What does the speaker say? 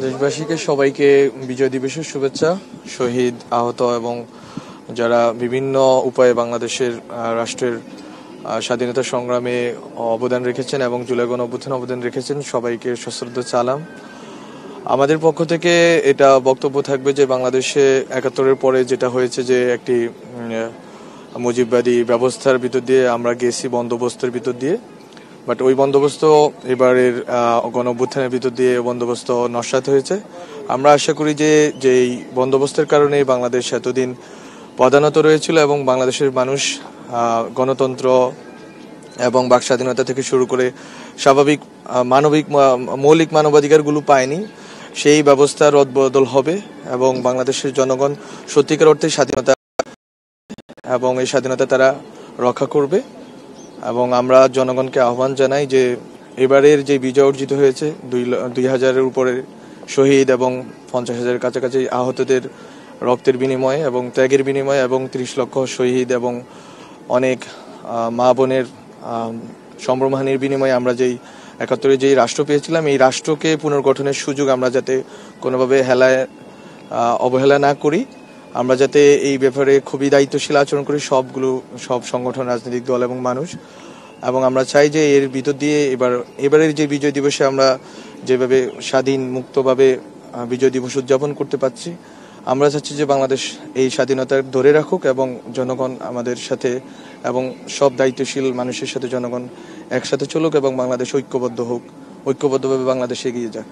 দেশবাসীকে সবাইকে বিজয় দিবসের শুভেচ্ছা। শহীদ, আহত এবং যারা বিভিন্ন উপায়ে বাংলাদেশের রাষ্ট্রের স্বাধীনতা সংগ্রামে অবদান রেখেছেন এবং জুলাই গণঅভ্যুত্থানে অবদান রেখেছেন সবাইকে সশ্রদ্ধ সালাম। আমাদের পক্ষ থেকে এটা বক্তব্য থাকবে যে বাংলাদেশে ৭১-এর পরে যেটা হয়েছে যে একটি মুজিববাদী ব্যবস্থার ভিতর দিয়ে আমরা গেছি, বন্দোবস্তের ভিতর দিয়ে, বাট ওই বন্দোবস্ত এবারের গণঅভ্যুত্থানের ভিতর দিয়ে বন্দোবস্ত নস্যাৎ হয়েছে। আমরা আশা করি যে যেই বন্দোবস্তের কারণে বাংলাদেশ এতদিন পদানত রয়েছিল এবং বাংলাদেশের মানুষ গণতন্ত্র এবং বাক স্বাধীনতা থেকে শুরু করে স্বাভাবিক মৌলিক মানবাধিকারগুলো পায়নি, সেই ব্যবস্থা রদবদল হবে এবং বাংলাদেশের জনগণ সত্যিকার অর্থে স্বাধীনতা এবং এই স্বাধীনতা তারা রক্ষা করবে। এবং আমরা জনগণকে আহ্বান জানাই যে এবারের যে বিজয় অর্জিত হয়েছে ২,০০০-এর উপরে শহীদ এবং ৫০,০০০-এর কাছাকাছি আহতদের রক্তের বিনিময়ে এবং ত্যাগের বিনিময়ে এবং ৩০ লক্ষ শহীদ এবং অনেক মা বোনের সম্ভ্রমহানির বিনিময়ে আমরা যেই ৭১-এ যেই রাষ্ট্র পেয়েছিলাম, এই রাষ্ট্রকে পুনর্গঠনের সুযোগ আমরা যাতে কোনোভাবে অবহেলা না করি, আমরা যাতে এই ব্যাপারে খুবই দায়িত্বশীল আচরণ করি সব সংগঠন, রাজনৈতিক দল এবং মানুষ। এবং আমরা চাই যে এর ভিতর দিয়ে এবারের যে বিজয় দিবসে আমরা যেভাবে স্বাধীন মুক্তভাবে বিজয় দিবস উদযাপন করতে পারছি, আমরা চাচ্ছি যে বাংলাদেশ এই স্বাধীনতা ধরে রাখুক এবং জনগণ আমাদের সাথে এবং সব দায়িত্বশীল মানুষের সাথে জনগণ একসাথে চলুক এবং বাংলাদেশ ঐক্যবদ্ধভাবে বাংলাদেশ এগিয়ে যাক।